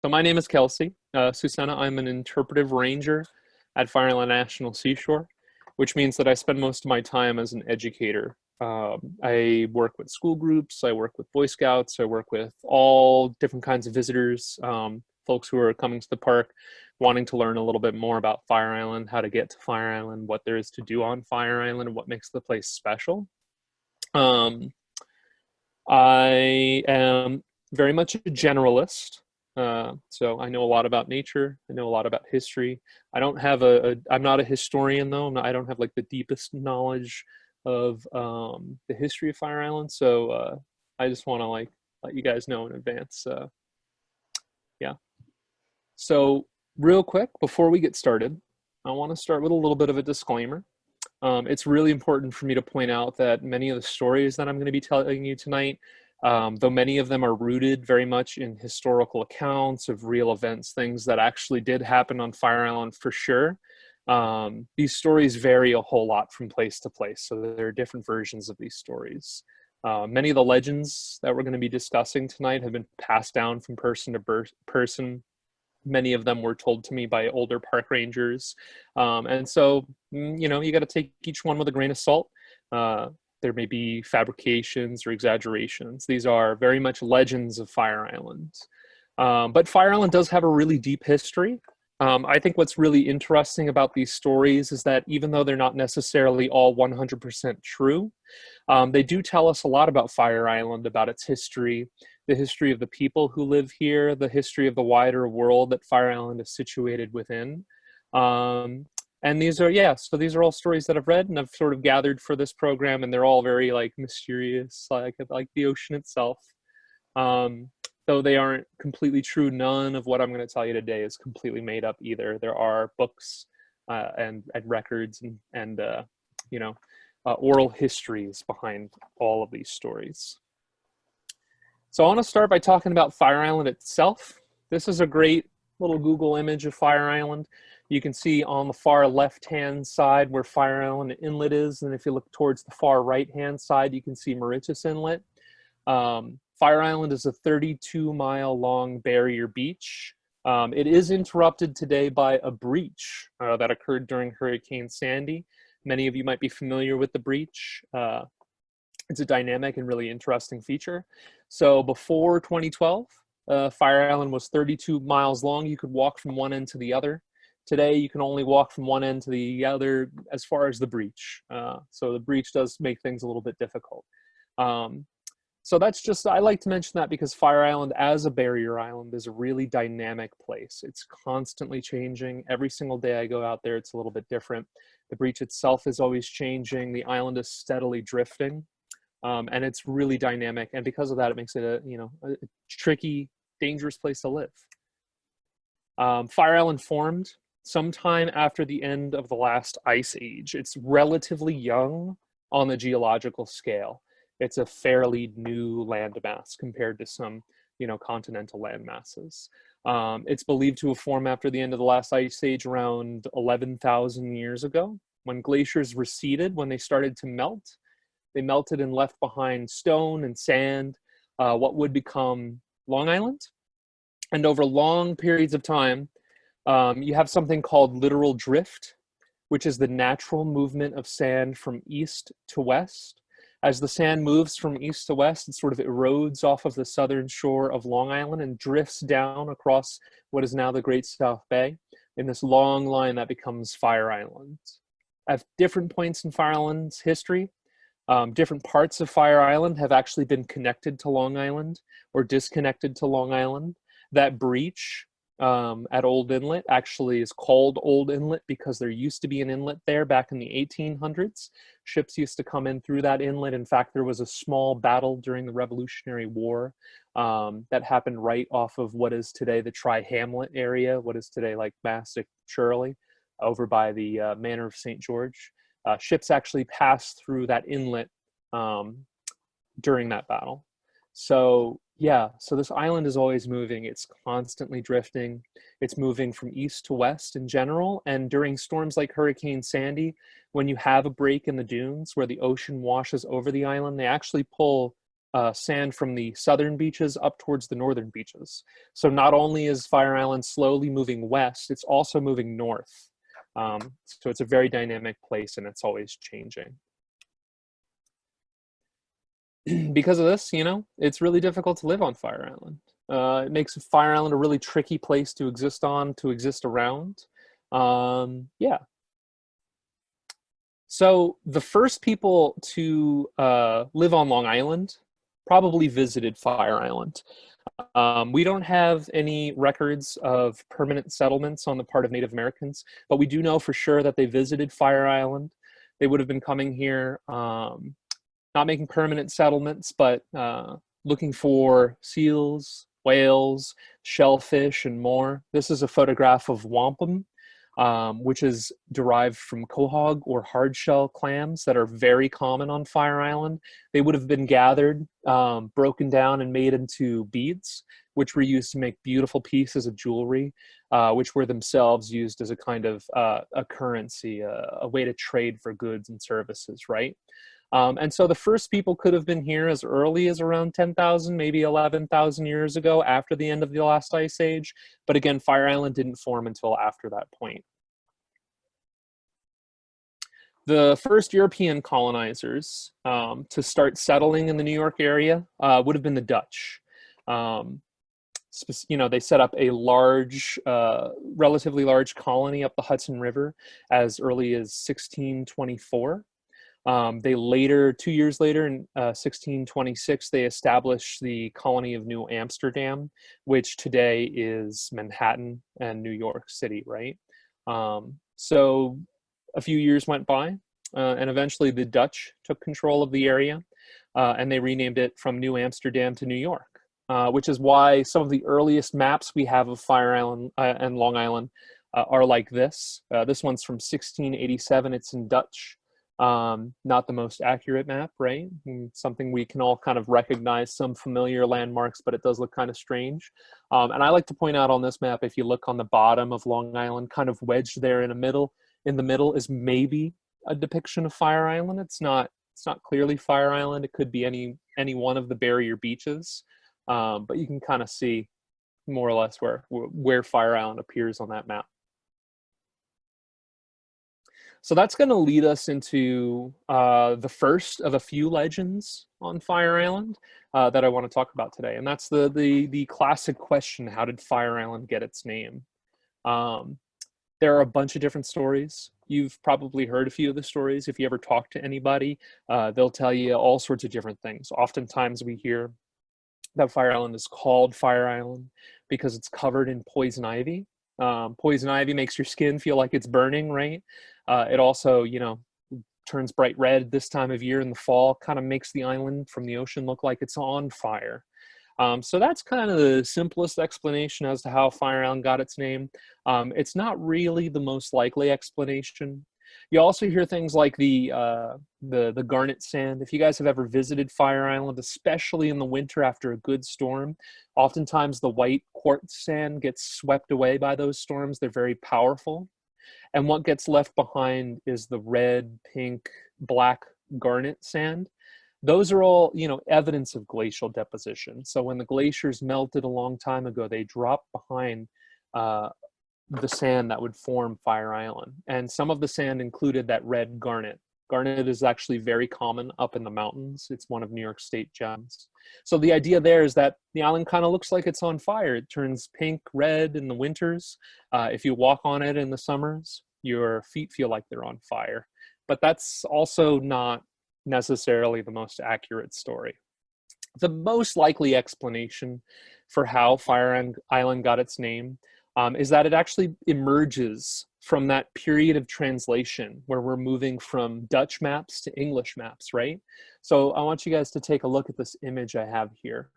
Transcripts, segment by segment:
So my name is Kelsey. Sucena, I'm an interpretive ranger at Fire Island National Seashore, which means that I spend most of my time as an educator. I work with school groups, I work with Boy Scouts, I work with all different kinds of visitors, folks who are coming to the park wanting to learn a little bit more about Fire Island, how to get to Fire Island, what there is to do on Fire Island, and what makes the place special. Um, I am very much a generalist. So I know a lot about nature. I know a lot about history. I don't have I'm not a historian though. I don't have like the deepest knowledge of the history of Fire Island. So I just want to like let you guys know in advance. Yeah. So real quick, before we get started, I want to start with a little bit of a disclaimer. It's really important for me to point out that many of the stories that I'm going to be telling you tonight, though many of them are rooted very much in historical accounts of real events, things that actually did happen on Fire Island for sure, these stories vary a whole lot from place to place. So there are different versions of these stories. Many of the legends that we're going to be discussing tonight have been passed down from person to person. Many of them were told to me by older park rangers. And so, you know, you got to take each one with a grain of salt. There may be fabrications or exaggerations. These are very much legends of Fire Island. But Fire Island does have a really deep history. I think what's really interesting about these stories is that even though they're not necessarily all 100% true, they do tell us a lot about Fire Island, about its history, the history of the people who live here, the history of the wider world that Fire Island is situated within. And these are, yeah, so these are all stories that I've read and I've sort of gathered for this program, and they're all very like mysterious, like the ocean itself. Though they aren't completely true, none of what I'm going to tell you today is completely made up either. There are books and records and you know, oral histories behind all of these stories. So I want to start by talking about Fire Island itself. This is a great little Google image of Fire Island. You can see on the far left-hand side where Fire Island Inlet is, and if you look towards the far right-hand side, you can see Mauritius Inlet. Fire Island is a 32-mile long barrier beach. It is interrupted today by a breach that occurred during Hurricane Sandy. Many of you might be familiar with the breach. It's a dynamic and really interesting feature. So before 2012, Fire Island was 32 miles long. You could walk from one end to the other. Today, you can only walk from one end to the other as far as the breach. So the breach does make things a little bit difficult. So that's just, I like to mention that because Fire Island as a barrier island is a really dynamic place. It's constantly changing. Every single day I go out there, it's a little bit different. The breach itself is always changing. The island is steadily drifting. And it's really dynamic. And because of that, it makes it a tricky, dangerous place to live. Fire Island formed sometime after the end of the last ice age. It's relatively young on the geological scale. It's a fairly new landmass compared to some, continental land masses. It's believed to have formed after the end of the last ice age around 11,000 years ago. When glaciers receded, when they started to melt, they melted and left behind stone and sand, what would become Long Island. And over long periods of time, you have something called littoral drift, which is the natural movement of sand from east to west. As the sand moves from east to west, it sort of erodes off of the southern shore of Long Island and drifts down across what is now the Great South Bay in this long line that becomes Fire Island. At different points in Fire Island's history, different parts of Fire Island have actually been connected to Long Island or disconnected to Long Island. That breach at Old Inlet actually is called Old Inlet because there used to be an inlet there back in the 1800s. Ships used to come in through that inlet. In fact, there was a small battle during the Revolutionary War that happened right off of what is today the Tri-Hamlet area, what is today like Massac Shirley, over by the Manor of St. George. Ships actually passed through that inlet during that battle. So yeah, so this island is always moving. It's constantly drifting. It's moving from east to west in general. And during storms like Hurricane Sandy, when you have a break in the dunes where the ocean washes over the island, they actually pull sand from the southern beaches up towards the northern beaches. So not only is Fire Island slowly moving west, it's also moving north. So it's a very dynamic place, and it's always changing. Because of this, you know, it's really difficult to live on Fire Island. It makes Fire Island a really tricky place to exist on, to exist around. Yeah. So the first people to live on Long Island probably visited Fire Island. We don't have any records of permanent settlements on the part of Native Americans, but we do know for sure that they visited Fire Island. They would have been coming here, not making permanent settlements, but looking for seals, whales, shellfish, and more. This is a photograph of wampum, which is derived from quahog or hardshell clams that are very common on Fire Island. They would have been gathered, broken down, and made into beads, which were used to make beautiful pieces of jewelry, which were themselves used as a kind of a currency, a way to trade for goods and services, right? And so the first people could have been here as early as around 10,000, maybe 11,000 years ago after the end of the last ice age. But again, Fire Island didn't form until after that point. The first European colonizers to start settling in the New York area would have been the Dutch. You know, they set up a large, relatively large colony up the Hudson River as early as 1624. They later, 2 years later, in 1626, they established the colony of New Amsterdam, which today is Manhattan and New York City, right? So a few years went by, and eventually the Dutch took control of the area, and they renamed it from New Amsterdam to New York, which is why some of the earliest maps we have of Fire Island and Long Island are like this. This one's from 1687. It's in Dutch. Not the most accurate map, right? Something we can all kind of recognize some familiar landmarks, but it does look kind of strange. And I like to point out on this map, if you look on the bottom of Long Island, kind of wedged there in the middle is maybe a depiction of Fire Island. It's not clearly Fire Island. It could be any one of the barrier beaches, but you can kind of see more or less where Fire Island appears on that map. So that's going to lead us into the first of a few legends on Fire Island that I want to talk about today. And that's the classic question, how did Fire Island get its name? There are a bunch of different stories. You've probably heard a few of the stories. If you ever talk to anybody, they'll tell you all sorts of different things. Oftentimes we hear that Fire Island is called Fire Island because it's covered in poison ivy. Poison ivy makes your skin feel like it's burning, right? It also, you know, turns bright red this time of year in the fall, kind of makes the island from the ocean look like it's on fire. So that's kind of the simplest explanation as to how Fire Island got its name. It's not really the most likely explanation. You also hear things like the garnet sand. If you guys have ever visited Fire Island, especially in the winter after a good storm, oftentimes the white quartz sand gets swept away by those storms. They're very powerful. And what gets left behind is the red, pink, black garnet sand. Those are all, you know, evidence of glacial deposition. So when the glaciers melted a long time ago, they dropped behind the sand that would form Fire Island. And some of the sand included that red garnet. Garnet is actually very common up in the mountains. It's one of New York State gems. So the idea there is that the island kind of looks like it's on fire. It turns pink, red in the winters. If you walk on it in the summers, your feet feel like they're on fire. But that's also not necessarily the most accurate story. The most likely explanation for how Fire Island got its name is that it actually emerges from that period of translation where we're moving from Dutch maps to English maps, right? So I want you guys to take a look at this image I have here.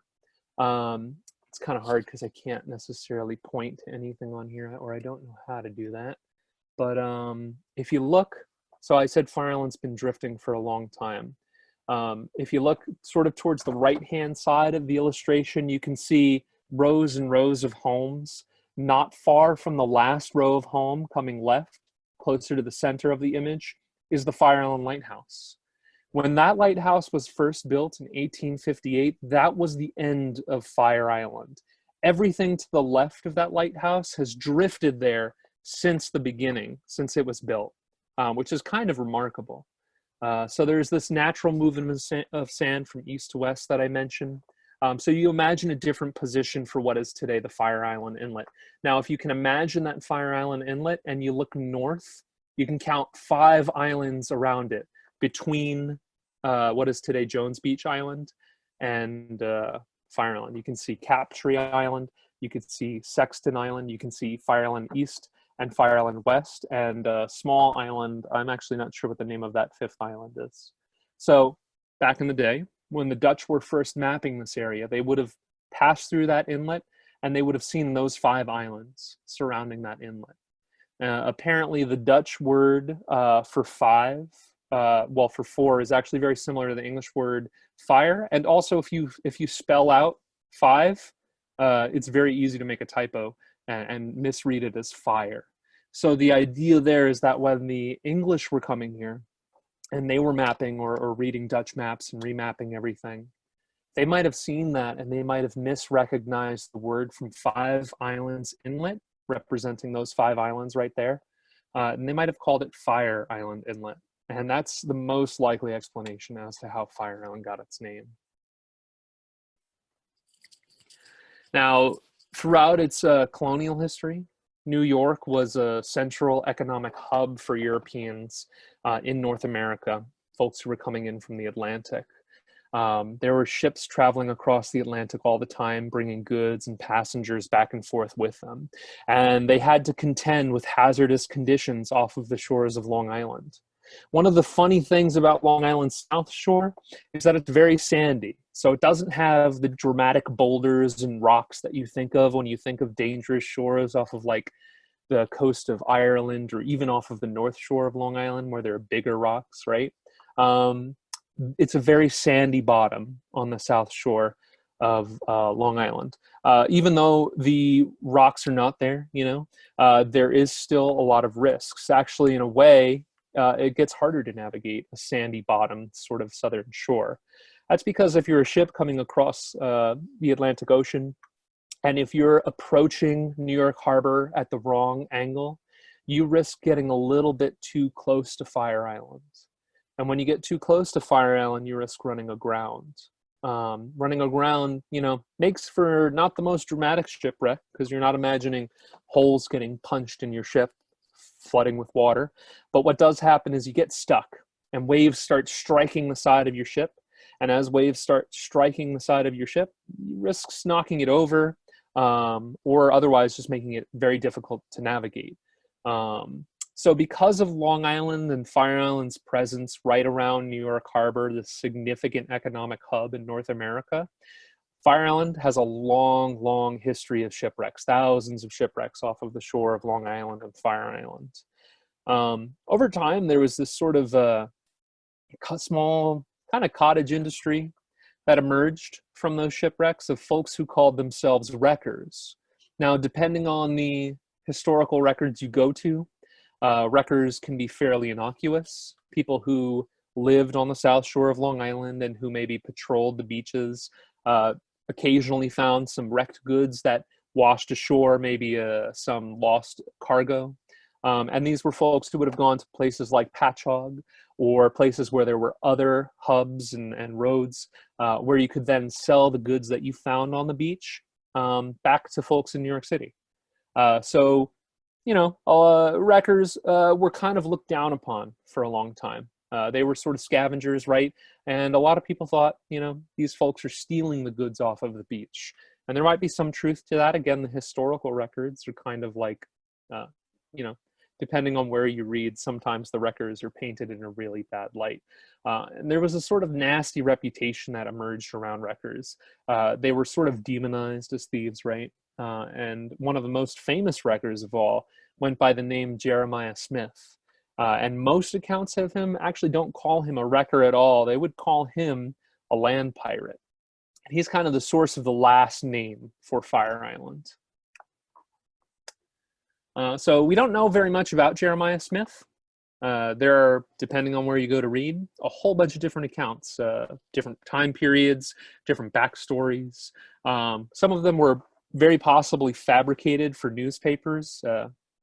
It's kind of hard because I can't necessarily point to anything on here, or I don't know how to do that. But if you look, so I said Fire Island's been drifting for a long time. If you look sort of towards the right-hand side of the illustration, you can see rows and rows of homes. Not far from the last row of home, coming left, closer to the center of the image, is the Fire Island Lighthouse. When that lighthouse was first built in 1858, that was the end of Fire Island. Everything to the left of that lighthouse has drifted there since the beginning, since it was built, which is kind of remarkable. So there's this natural movement of sand from east to west that I mentioned. So you imagine a different position for what is today the Fire Island Inlet. Now, if you can imagine that Fire Island Inlet and you look north, you can count 5 islands around it between what is today Jones Beach Island and Fire Island. You can see Captree Island, you can see Sexton Island, you can see Fire Island East and Fire Island West, and a small island. I'm actually not sure what the name of that 5th island is. So back in the day, when the Dutch were first mapping this area, they would have passed through that inlet and they would have seen those 5 islands surrounding that inlet. Apparently the Dutch word for 5, well, for 4 is actually very similar to the English word fire. And also if you spell out 5, it's very easy to make a typo and misread it as fire. So the idea there is that when the English were coming here and they were mapping or reading Dutch maps and remapping everything, they might have seen that and they might have misrecognized the word from 5 Islands Inlet, representing those 5 islands right there. And they might have called it Fire Island Inlet. And that's the most likely explanation as to how Fire Island got its name. Now, throughout its colonial history, New York was a central economic hub for Europeans in North America, folks who were coming in from the Atlantic. There were ships traveling across the Atlantic all the time, bringing goods and passengers back and forth with them. And they had to contend with hazardous conditions off of the shores of Long Island. One of the funny things about Long Island's South Shore is that it's very sandy. So it doesn't have the dramatic boulders and rocks that you think of when you think of dangerous shores off of like the coast of Ireland or even off of the North Shore of Long Island where there are bigger rocks, right? It's a very sandy bottom on the South Shore of Long Island. Even though the rocks are not there, there is still a lot of risks. Actually, in a way, it gets harder to navigate a sandy bottom sort of southern shore. That's because if you're a ship coming across the Atlantic Ocean, and if you're approaching New York Harbor at the wrong angle, you risk getting a little bit too close to Fire Island. And when you get too close to Fire Island, you risk running aground. Running aground, makes for not the most dramatic shipwreck because you're not imagining holes getting punched in your ship, flooding with water. But what does happen is you get stuck and waves start striking the side of your ship. And as waves start striking the side of your ship, you risk knocking it over or otherwise just making it very difficult to navigate. So because of Long Island and Fire Island's presence right around New York Harbor, the significant economic hub in North America, Fire Island has a long, long history of shipwrecks, thousands of shipwrecks off of the shore of Long Island and Fire Island. Over time, there was this sort of small kind of cottage industry that emerged from those shipwrecks of folks who called themselves wreckers. Now, depending on the historical records you go to, wreckers can be fairly innocuous. People who lived on the South Shore of Long Island and who maybe patrolled the beaches occasionally found some wrecked goods that washed ashore, maybe some lost cargo. And these were folks who would have gone to places like Patchogue or places where there were other hubs and roads where you could then sell the goods that you found on the beach back to folks in New York City. So wreckers were kind of looked down upon for a long time. They were sort of scavengers, right? And a lot of people thought, these folks are stealing the goods off of the beach. And there might be some truth to that. Again, the historical records are kind of like, depending on where you read, sometimes the wreckers are painted in a really bad light. And there was a sort of nasty reputation that emerged around wreckers. They were sort of demonized as thieves, right? And one of the most famous wreckers of all went by the name Jeremiah Smith. And most accounts of him actually don't call him a wrecker at all. They would call him a land pirate. And he's kind of the source of the last name for Fire Island. So we don't know very much about Jeremiah Smith. There are, depending on where you go to read, a whole bunch of different accounts, different time periods, different backstories. Some of them were very possibly fabricated for newspapers,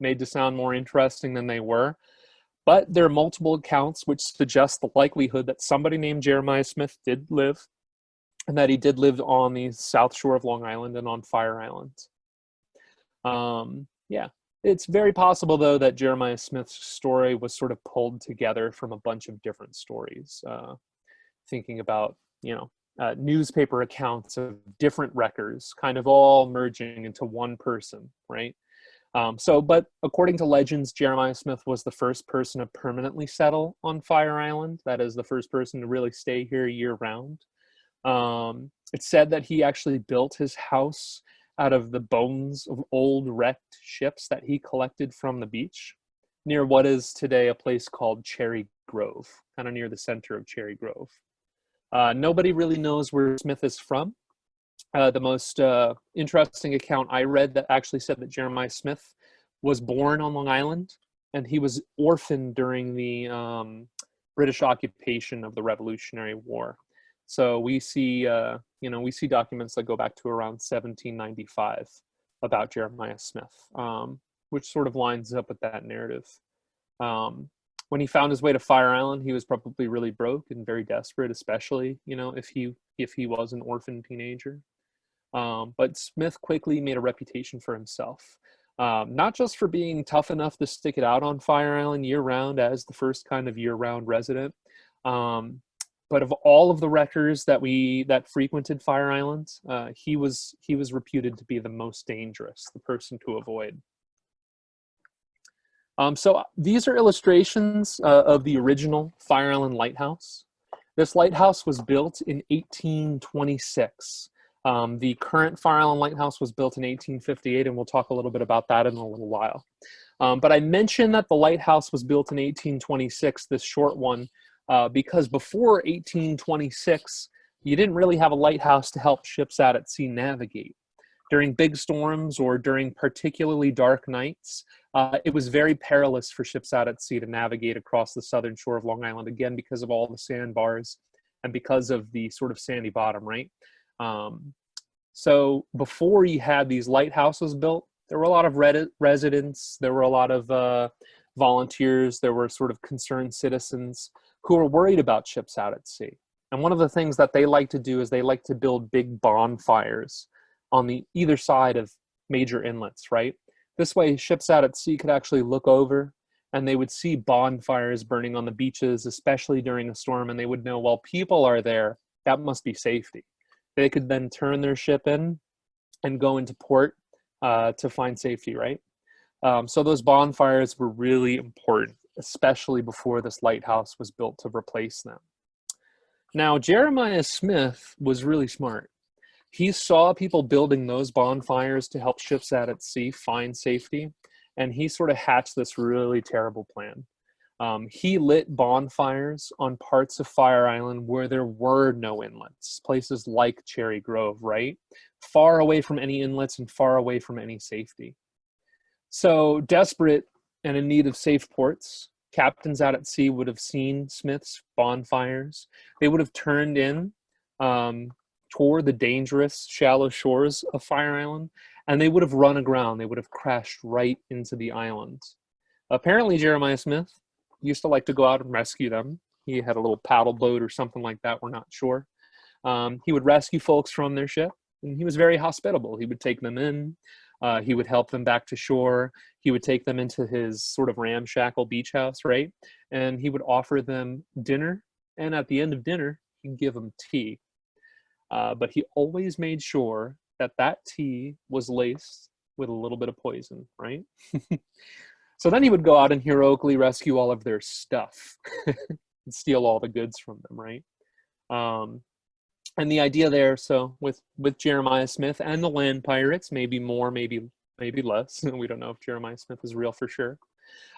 made to sound more interesting than they were. But there are multiple accounts which suggest the likelihood that somebody named Jeremiah Smith did live, and that he did live on the south shore of Long Island and on Fire Island. Yeah, it's very possible, though, that Jeremiah Smith's story was sort of pulled together from a bunch of different stories. Thinking about, newspaper accounts of different wreckers kind of all merging into one person, right? But according to legends, Jeremiah Smith was the first person to permanently settle on Fire Island. That is, the first person to really stay here year round. It's said that he actually built his house out of the bones of old wrecked ships that he collected from the beach near what is today a place called Cherry Grove, kind of near the center of Cherry Grove. Nobody really knows where Smith is from. The most interesting account I read that actually said that Jeremiah Smith was born on Long Island, and he was orphaned during the British occupation of the Revolutionary War. So we see, we see documents that go back to around 1795 about Jeremiah Smith, which sort of lines up with that narrative. When he found his way to Fire Island, he was probably really broke and very desperate, especially, if he was an orphan teenager. But Smith quickly made a reputation for himself, not just for being tough enough to stick it out on Fire Island year-round as the first kind of year-round resident, but of all of the wreckers that frequented Fire Island, he was reputed to be the most dangerous, the person to avoid. So these are illustrations of the original Fire Island Lighthouse. This lighthouse was built in 1826. The current Fire Island Lighthouse was built in 1858, and we'll talk a little bit about that in a little while. But I mentioned that the lighthouse was built in 1826, this short one, because before 1826, you didn't really have a lighthouse to help ships out at sea navigate. During big storms or during particularly dark nights, it was very perilous for ships out at sea to navigate across the southern shore of Long Island, again, because of all the sandbars and because of the sort of sandy bottom, right? So before you had these lighthouses built, there were a lot of residents, there were a lot of volunteers, there were sort of concerned citizens who were worried about ships out at sea. And one of the things that they like to do is they like to build big bonfires on the either side of major inlets, right? This way, ships out at sea could actually look over and they would see bonfires burning on the beaches, especially during a storm, and they would know, well, people are there, that must be safety. They could then turn their ship in and go into port to find safety, right? So those bonfires were really important, especially before this lighthouse was built to replace them. Now, Jeremiah Smith was really smart. He saw people building those bonfires to help ships out at sea find safety, and he sort of hatched this really terrible plan. He lit bonfires on parts of Fire Island where there were no inlets, places like Cherry Grove, right? Far away from any inlets and far away from any safety. So desperate and in need of safe ports, captains out at sea would have seen Smith's bonfires. They would have turned in toward the dangerous shallow shores of Fire Island, and they would have run aground. They would have crashed right into the island. Apparently, Jeremiah Smith used to like to go out and rescue them. He had a little paddle boat or something like that, we're not sure. He would rescue folks from their ship, and he was very hospitable. He would take them in. He would help them back to shore. He would take them into his sort of ramshackle beach house, right? And he would offer them dinner, and at the end of dinner, he'd give them tea. But he always made sure that that tea was laced with a little bit of poison, right? So then he would go out and heroically rescue all of their stuff and steal all the goods from them, right? And the idea there, so with Jeremiah Smith and the land pirates, maybe more, maybe less. We don't know if Jeremiah Smith is real for sure.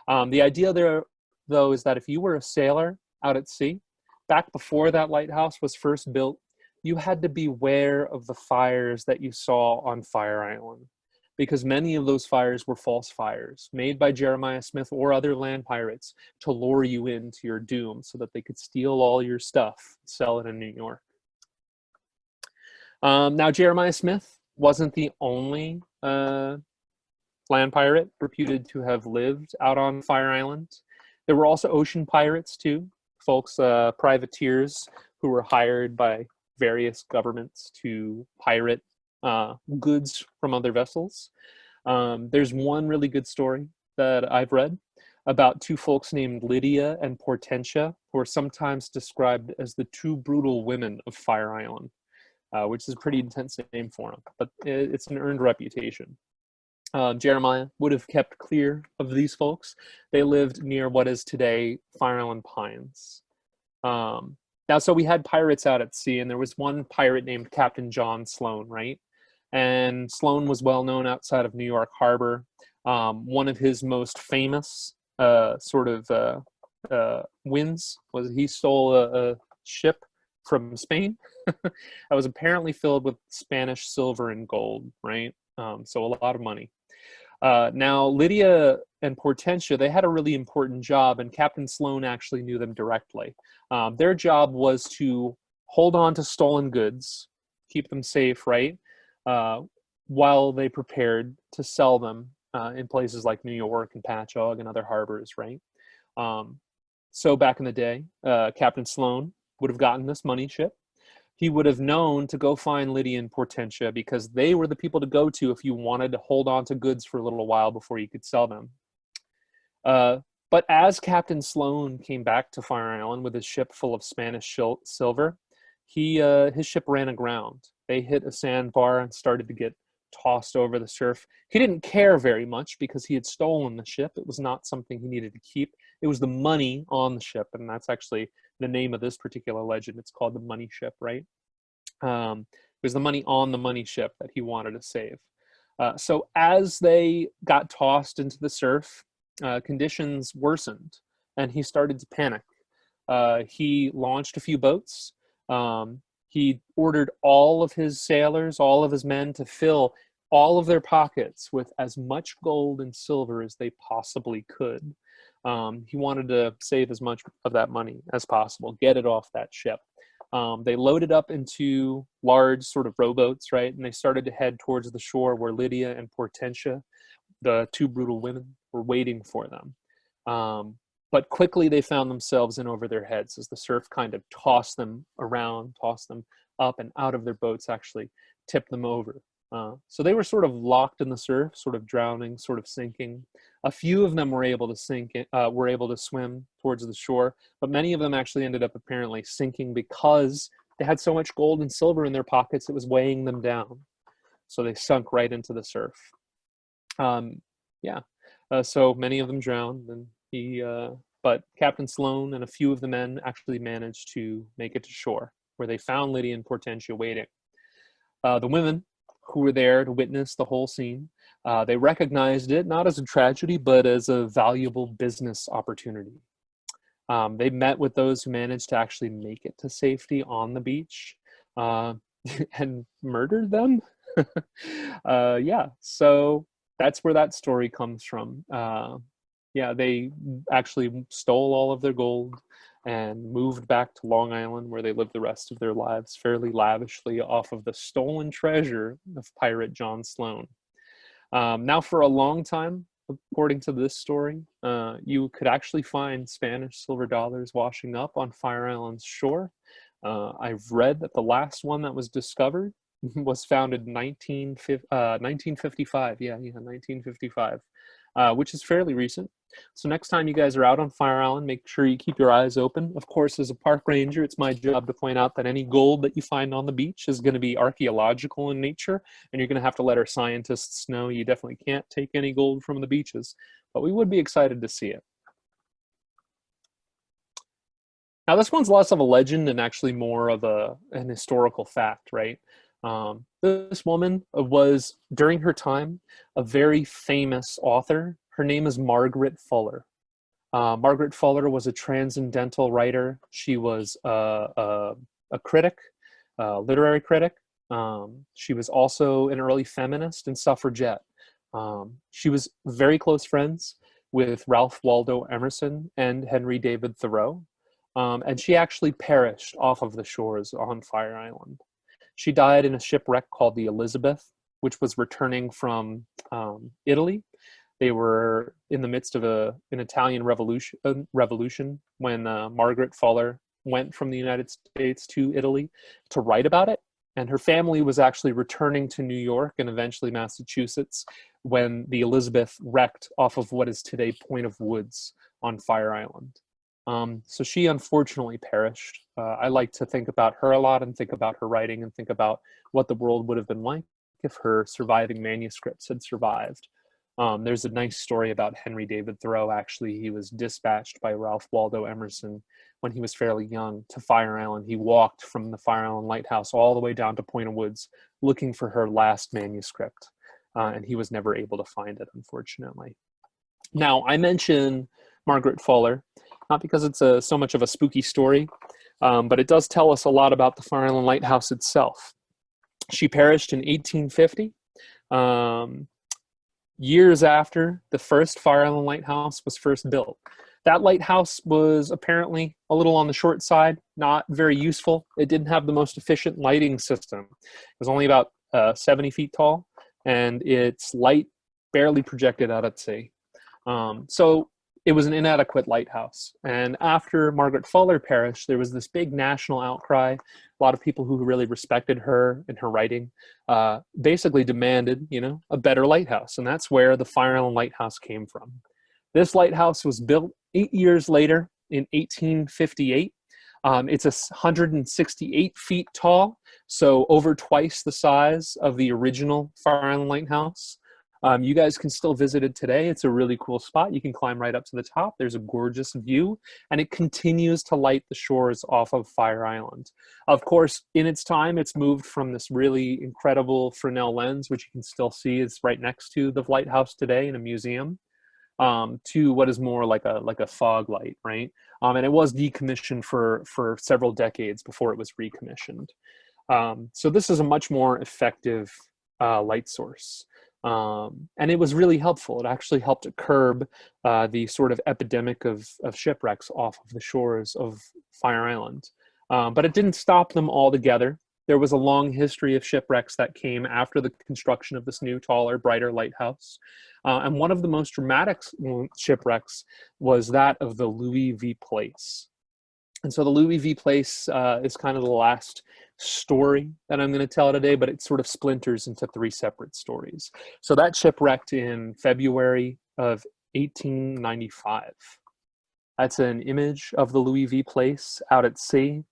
The idea there, though, is that if you were a sailor out at sea, back before that lighthouse was first built, you had to beware of the fires that you saw on Fire Island. because many of those fires were false fires made by Jeremiah Smith or other land pirates to lure you into your doom so that they could steal all your stuff, sell it in New York. Now, Jeremiah Smith wasn't the only land pirate reputed to have lived out on Fire Island. There were also ocean pirates too, folks, privateers who were hired by various governments to pirate goods from other vessels. There's one really good story that I've read about two folks named Lydia and Portentia, who are sometimes described as the two brutal women of Fire Island, which is a pretty intense name for them, but it's an earned reputation. Jeremiah would have kept clear of these folks. They lived near what is today Fire Island Pines. Now, so we had pirates out at sea, and there was one pirate named Captain John Sloan, right? And Sloan was well known outside of New York Harbor. One of his most famous wins was he stole a ship from Spain that was apparently filled with Spanish silver and gold, right? So a lot of money. Now, Lydia and Portentia, they had a really important job, and Captain Sloan actually knew them directly. Their job was to hold on to stolen goods, keep them safe, right? While they prepared to sell them in places like New York and Patchogue and other harbors, right? So back in the day, Captain Sloan would have gotten this money ship. He would have known to go find Lydia and Portentia because they were the people to go to if you wanted to hold on to goods for a little while before you could sell them. But as Captain Sloan came back to Fire Island with his ship full of Spanish silver, his ship ran aground. They hit a sandbar and started to get tossed over the surf. He didn't care very much because he had stolen the ship. It was not something he needed to keep. It was the money on the ship, and that's actually the name of this particular legend. It's called the money ship, right? It was the money on the money ship that he wanted to save. So as they got tossed into the surf, conditions worsened, and he started to panic. He launched a few boats. He ordered all of his sailors, all of his men, to fill all of their pockets with as much gold and silver as they possibly could. He wanted to save as much of that money as possible, get it off that ship. They loaded up into large sort of rowboats, right? And they started to head towards the shore where Lydia and Portentia, the two brutal women, were waiting for them. But quickly they found themselves in over their heads as the surf kind of tossed them around, tossed them up and out of their boats, actually tipped them over. So they were sort of locked in the surf, sort of drowning, sort of sinking. A few of them were able to swim towards the shore, but many of them actually ended up apparently sinking because they had so much gold and silver in their pockets, it was weighing them down. So they sunk right into the surf. So many of them drowned, and but Captain Sloan and a few of the men actually managed to make it to shore, where they found Lydia and Portentia waiting. The women who were there to witness the whole scene, they recognized it not as a tragedy, but as a valuable business opportunity. They met with those who managed to actually make it to safety on the beach and murdered them. So that's where that story comes from. They actually stole all of their gold and moved back to Long Island, where they lived the rest of their lives fairly lavishly off of the stolen treasure of pirate John Sloan. Now, for a long time, according to this story, you could actually find Spanish silver dollars washing up on Fire Island's shore. I've read that the last one that was discovered was found in 1955. 1955, which is fairly recent. So next time you guys are out on Fire Island, make sure you keep your eyes open. Of course, as a park ranger, it's my job to point out that any gold that you find on the beach is going to be archaeological in nature, and you're going to have to let our scientists know you definitely can't take any gold from the beaches, but we would be excited to see it. Now, this one's less of a legend and actually more of an historical fact, right? This woman was, during her time, a very famous author. Her name is Margaret Fuller. Margaret Fuller was a transcendental writer. She was a critic, a literary critic. She was also an early feminist and suffragette. She was very close friends with Ralph Waldo Emerson and Henry David Thoreau, and she actually perished off of the shores on Fire Island. She died in a shipwreck called the Elizabeth, which was returning from Italy. They were in the midst of an Italian revolution when Margaret Fuller went from the United States to Italy to write about it. And her family was actually returning to New York and eventually Massachusetts when the Elizabeth wrecked off of what is today Point of Woods on Fire Island. So she unfortunately perished. I like to think about her a lot and think about her writing and think about what the world would have been like if her surviving manuscripts had survived. There's a nice story about Henry David Thoreau. Actually, he was dispatched by Ralph Waldo Emerson when he was fairly young to Fire Island. He walked from the Fire Island Lighthouse all the way down to Point of Woods looking for her last manuscript, and he was never able to find it, unfortunately. Now, I mention Margaret Fuller, not because it's so much of a spooky story, but it does tell us a lot about the Fire Island Lighthouse itself. She perished in 1850. Years after the first Fire Island Lighthouse was first built. That lighthouse was apparently a little on the short side, not very useful. It didn't have the most efficient lighting system. It was only about 70 feet tall, and its light barely projected out at sea. So it was an inadequate lighthouse. And after Margaret Fuller perished, there was this big national outcry. A lot of people who really respected her and her writing basically demanded, a better lighthouse. And that's where the Fire Island Lighthouse came from. This lighthouse was built 8 years later in 1858. It's 168 feet tall, so over twice the size of the original Fire Island Lighthouse. You guys can still visit it today. It's a really cool spot. You can climb right up to the top. There's a gorgeous view, and it continues to light the shores off of Fire Island. Of course, in its time, it's moved from this really incredible Fresnel lens, which you can still see is right next to the lighthouse today in a museum, to what is more like a fog light, right? And it was decommissioned for several decades before it was recommissioned. So this is a much more effective light source. And it was really helpful. It actually helped to curb the sort of epidemic of shipwrecks off of the shores of Fire Island. But it didn't stop them altogether. There was a long history of shipwrecks that came after the construction of this new, taller, brighter lighthouse. And one of the most dramatic shipwrecks was that of the Louis V. Place. And so the Louis V. Place is kind of the last story that I'm going to tell today, but it sort of splinters into 3 separate stories. So that shipwrecked in February of 1895. That's an image of the Louis V. Place out at sea.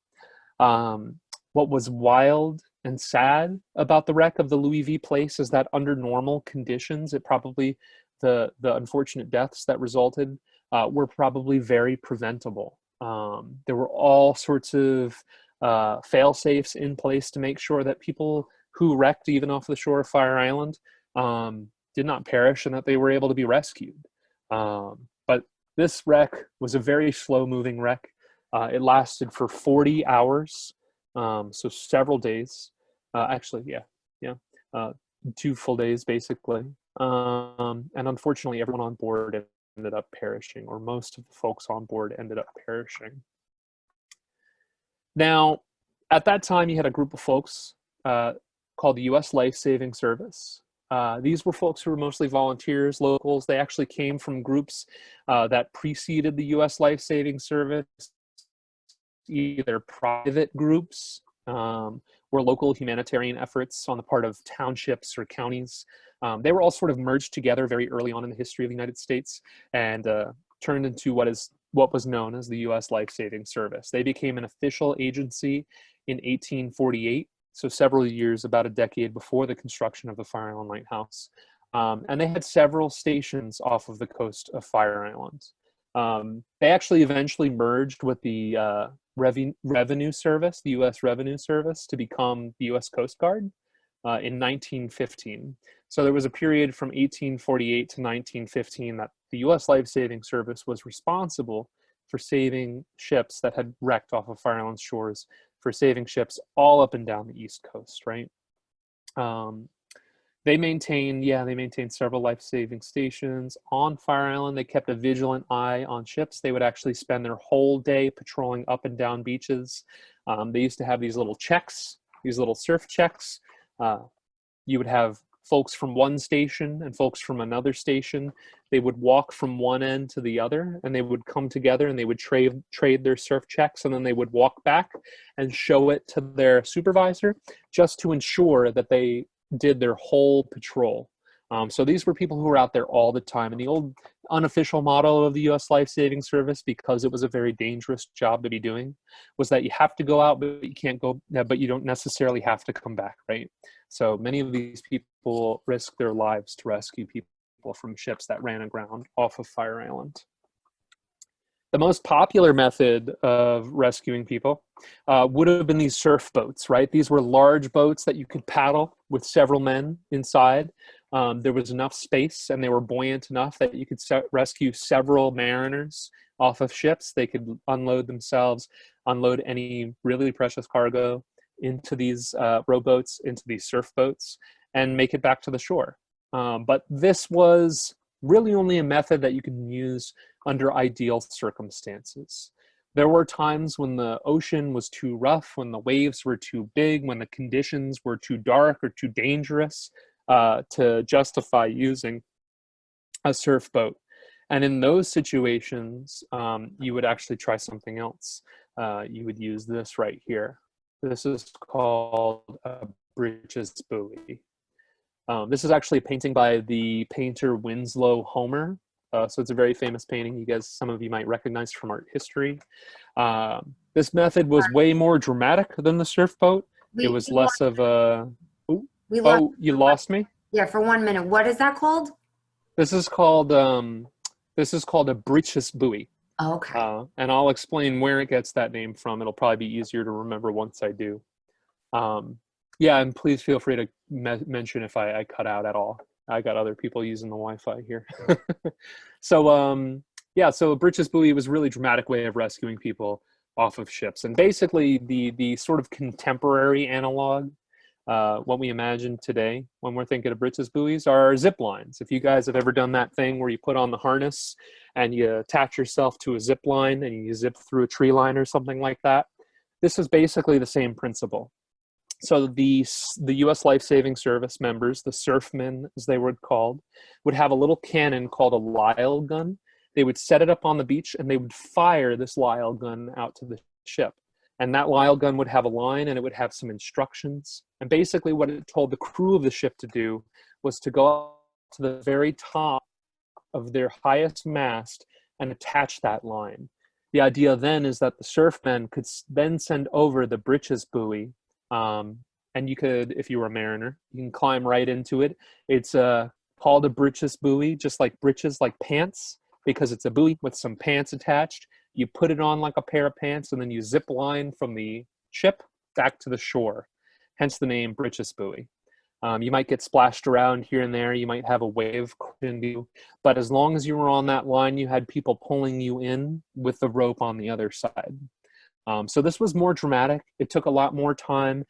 What was wild and sad about the wreck of the Louis V. Place is that under normal conditions, it probably, the unfortunate deaths that resulted were probably very preventable. There were all sorts of fail-safes in place to make sure that people who wrecked even off the shore of Fire Island did not perish and that they were able to be rescued. But this wreck was a very slow-moving wreck. It lasted for 40 hours, so several days. Actually, 2 full days, basically. And unfortunately, everyone on board ended up perishing, or most of the folks on board ended up perishing. Now, at that time, you had a group of folks called the U.S. Life Saving Service. These were folks who were mostly volunteers, locals. They actually came from groups that preceded the U.S. Life Saving Service, either private groups or local humanitarian efforts on the part of townships or counties. They were all sort of merged together very early on in the history of the United States and turned into what was known as the U.S. Life Saving Service. They became an official agency in 1848, so several years, about a decade before the construction of the Fire Island Lighthouse. And they had several stations off of the coast of Fire Island. They actually eventually merged with the Revenue Service, the U.S. Revenue Service, to become the U.S. Coast Guard in 1915. So there was a period from 1848 to 1915 that the U.S. Life Saving Service was responsible for saving ships that had wrecked off of Fire Island shores, for saving ships all up and down the East Coast, right? They maintained several life-saving stations on Fire Island. They kept a vigilant eye on ships. They would actually spend their whole day patrolling up and down beaches. They used to have these little checks, these little surf checks. You would have folks from one station and folks from another station. They would walk from one end to the other, and they would come together and they would trade their surf checks, and then they would walk back and show it to their supervisor just to ensure that they did their whole patrol. So these were people who were out there all the time. And the old unofficial motto of the U.S. Life Saving Service, because it was a very dangerous job to be doing, was that you have to go out, but you can't go, but you don't necessarily have to come back, right? So many of these people risked their lives to rescue people from ships that ran aground off of Fire Island. The most popular method of rescuing people would have been these surf boats, right? These were large boats that you could paddle with several men inside. There was enough space and they were buoyant enough that you could rescue several mariners off of ships. They could unload themselves, unload any really precious cargo into these rowboats, into these surf boats, and make it back to the shore. But this was really only a method that you can use under ideal circumstances. There were times when the ocean was too rough, when the waves were too big, when the conditions were too dark or too dangerous to justify using a surf boat. And in those situations, you would actually try something else. You would use this right here. This is called a bridges buoy. This is actually a painting by the painter Winslow Homer. So it's a very famous painting. You guys, some of you might recognize from art history. This method was way more dramatic than the surf boat. It was less of a, oh, you lost me? Yeah, for 1 minute. What is that called? This is called a breeches buoy. Okay. And I'll explain where it gets that name from. It'll probably be easier to remember once I do. Yeah, and please feel free to mention if I cut out at all. I got other people using the Wi-Fi here. So yeah, so a breeches buoy was a really dramatic way of rescuing people off of ships. And basically the sort of contemporary analog, what we imagine today when we're thinking of breeches buoys, are zip lines. If you guys have ever done that thing where you put on the harness and you attach yourself to a zip line and you zip through a tree line or something like that, this is basically the same principle. So the U.S. Life Saving Service members, the surfmen as they were called, would have a little cannon called a Lyle gun. They would set it up on the beach and they would fire this Lyle gun out to the ship. And that Lyle gun would have a line and it would have some instructions. And basically what it told the crew of the ship to do was to go up to the very top of their highest mast and attach that line. The idea then is that the surfmen could then send over the breeches buoy. And you could, if you were a mariner, you can climb right into it. It's called a breeches buoy, just like breeches, like pants, because it's a buoy with some pants attached. You put it on like a pair of pants, and then you zip line from the ship back to the shore, hence the name breeches buoy. You might get splashed around here and there. You might have a wave into you, but as long as you were on that line, you had people pulling you in with the rope on the other side. So this was more dramatic. It took a lot more time.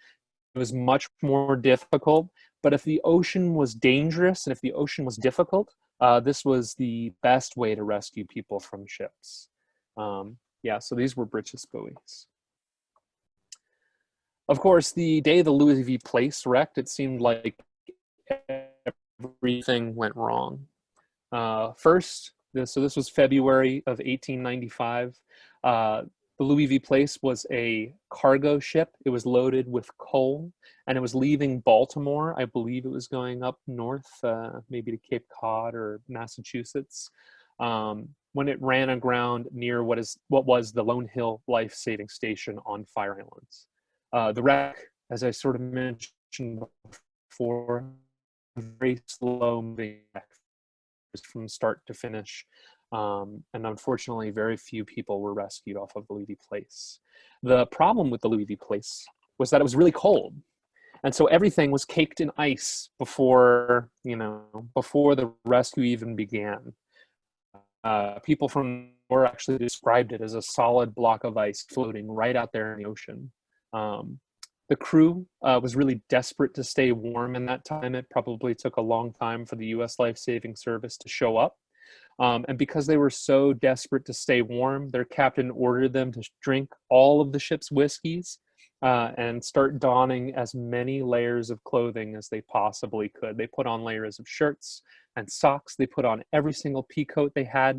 It was much more difficult. But if the ocean was dangerous and if the ocean was difficult, this was the best way to rescue people from ships. Yeah, so these were breeches buoys. Of course, the day the Louis V. Place wrecked, it seemed like everything went wrong. First, so this was February of 1895. The Louis V. Place was a cargo ship. It was loaded with coal, and it was leaving Baltimore. I believe it was going up north, maybe to Cape Cod or Massachusetts, when it ran aground near what was the Lone Hill Life Saving Station on Fire Island. The wreck, as I sort of mentioned before, very slow moving from start to finish. And unfortunately, very few people were rescued off of the Louis V. Place. The problem with the Louis V. Place was that it was really cold. And so everything was caked in ice before the rescue even began. People from shore actually described it as a solid block of ice floating right out there in the ocean. The crew was really desperate to stay warm in that time. It probably took a long time for the U.S. Life-Saving Service to show up. And because they were so desperate to stay warm, their captain ordered them to drink all of the ship's whiskeys and start donning as many layers of clothing as they possibly could. They put on layers of shirts and socks. They put on every single pea coat they had,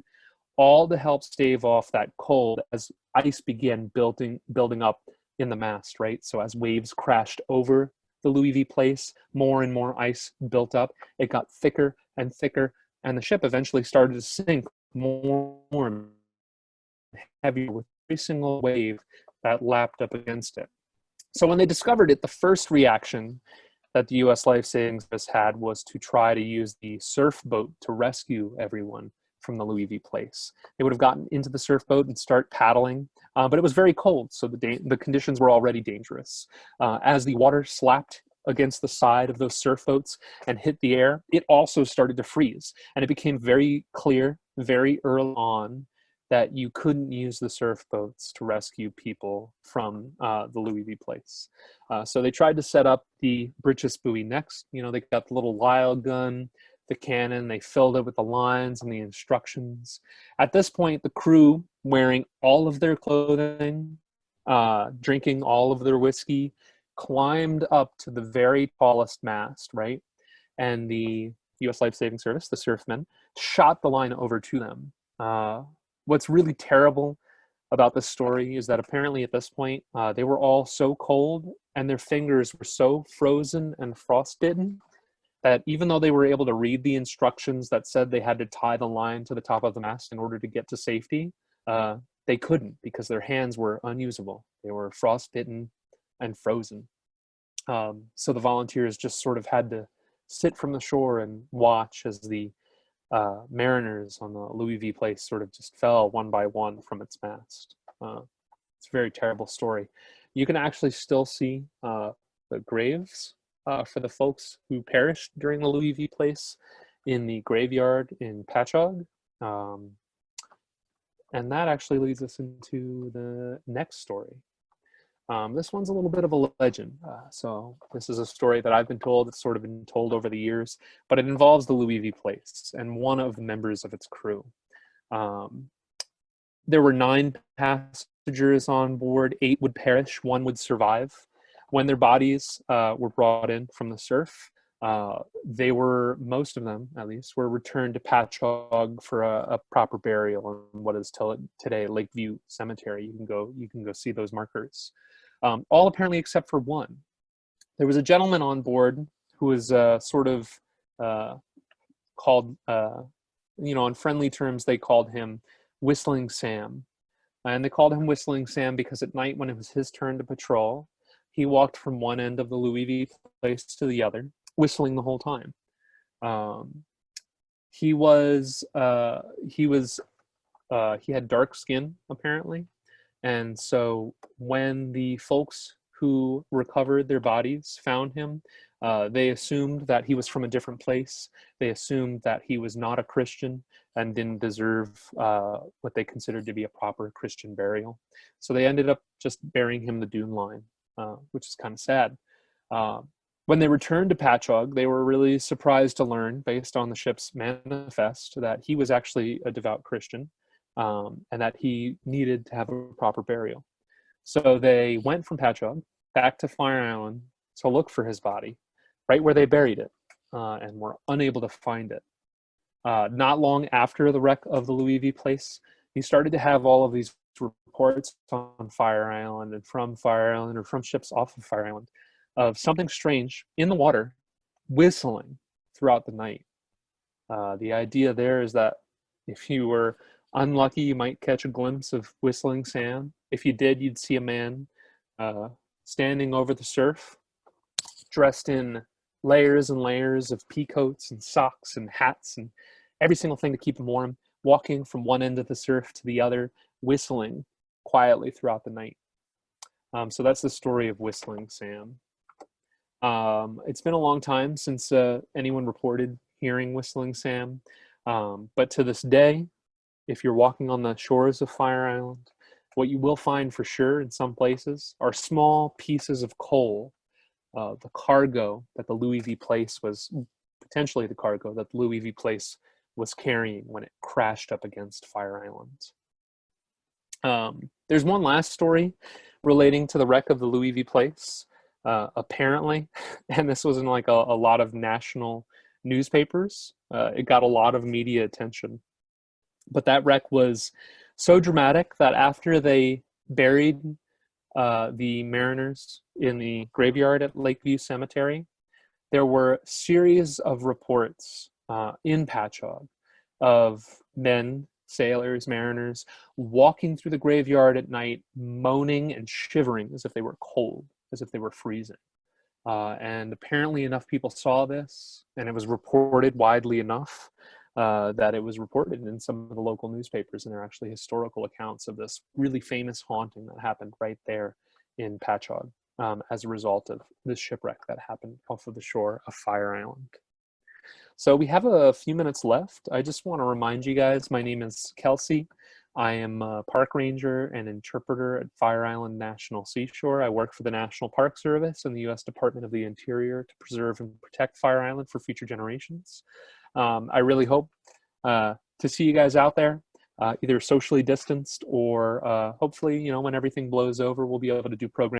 all to help stave off that cold as ice began building up in the mast, right? So as waves crashed over the Louis V place, more and more ice built up. It got thicker and thicker, and the ship eventually started to sink more and heavier with every single wave that lapped up against it. So when they discovered it, the first reaction that the U.S. Life Saving Service had was to try to use the surf boat to rescue everyone from the Louis V place. They would have gotten into the surf boat and start paddling, but it was very cold, so the conditions were already dangerous. As the water slapped against the side of those surf boats and hit the air, it also started to freeze, and it became very clear very early on that you couldn't use the surf boats to rescue people from the Louis V place. So they tried to set up the britchis buoy next. You know, they got the little Lyle gun, the cannon, they filled it with the lines and the instructions. At this point, the crew, wearing all of their clothing, drinking all of their whiskey, climbed up to the very tallest mast, right? And the U.S. Life Saving Service, the surfmen, shot the line over to them. What's really terrible about this story is that apparently at this point, they were all so cold and their fingers were so frozen and frostbitten that even though they were able to read the instructions that said they had to tie the line to the top of the mast in order to get to safety, they couldn't because their hands were unusable. They were frostbitten and frozen. So the volunteers just sort of had to sit from the shore and watch as the mariners on the Louis V place sort of just fell one by one from its mast. It's a very terrible story. You can actually still see the graves for the folks who perished during the Louis V place in the graveyard in Patchogue. And that actually leads us into the next story. This one's a little bit of a legend. So this is a story that I've been told. It's sort of been told over the years, but it involves the Louis V place and one of the members of its crew. There were 9 passengers on board. 8 would perish, 1 would survive. When their bodies were brought in from the surf, they were, most of them at least, were returned to Patchogue for a proper burial in what is today Lakeview Cemetery. You can go see those markers. All apparently except for one. There was a gentleman on board who was sort of called, in friendly terms, they called him Whistling Sam. And they called him Whistling Sam because at night when it was his turn to patrol, he walked from one end of the Louis V place to the other, whistling the whole time. He had dark skin apparently, and so when the folks who recovered their bodies found him, they assumed that he was from a different place. They assumed that he was not a Christian and didn't deserve what they considered to be a proper Christian burial. So they ended up just burying him in the dune line. Which is kind of sad. When they returned to Patchogue, they were really surprised to learn, based on the ship's manifest, that he was actually a devout Christian and that he needed to have a proper burial. So they went from Patchogue back to Fire Island to look for his body, right where they buried it, and were unable to find it. Not long after the wreck of the Louis V place, he started to have all of these reports on Fire Island and from Fire Island or from ships off of Fire Island of something strange in the water whistling throughout the night. The idea there is that if you were unlucky, you might catch a glimpse of Whistling Sam. If you did, you'd see a man standing over the surf, dressed in layers and layers of pea coats and socks and hats and every single thing to keep him warm, walking from one end of the surf to the other, whistling quietly throughout the night. So that's the story of Whistling Sam. It's been a long time since anyone reported hearing Whistling Sam, but to this day, if you're walking on the shores of Fire Island What you will find for sure in some places are small pieces of coal, the cargo that the Louis V Place was, potentially the cargo that the Louis V Place was carrying when it crashed up against Fire Island. There's one last story relating to the wreck of the Louis V Place. Apparently, and this was in like a lot of national newspapers, it got a lot of media attention. But that wreck was so dramatic that after they buried the mariners in the graveyard at Lakeview Cemetery, there were a series of reports in Patchogue of men, sailors, mariners, walking through the graveyard at night, moaning and shivering as if they were cold, as if they were freezing. And apparently enough people saw this, and it was reported widely enough that it was reported in some of the local newspapers, and there are actually historical accounts of this really famous haunting that happened right there in Patchogue as a result of this shipwreck that happened off of the shore of Fire Island. So we have a few minutes left. I just want to remind you guys, my name is Kelsey. I am a park ranger and interpreter at Fire Island National Seashore. I work for the National Park Service and the U.S. Department of the Interior to preserve and protect Fire Island for future generations. I really hope to see you guys out there, either socially distanced or hopefully, when everything blows over, we'll be able to do programs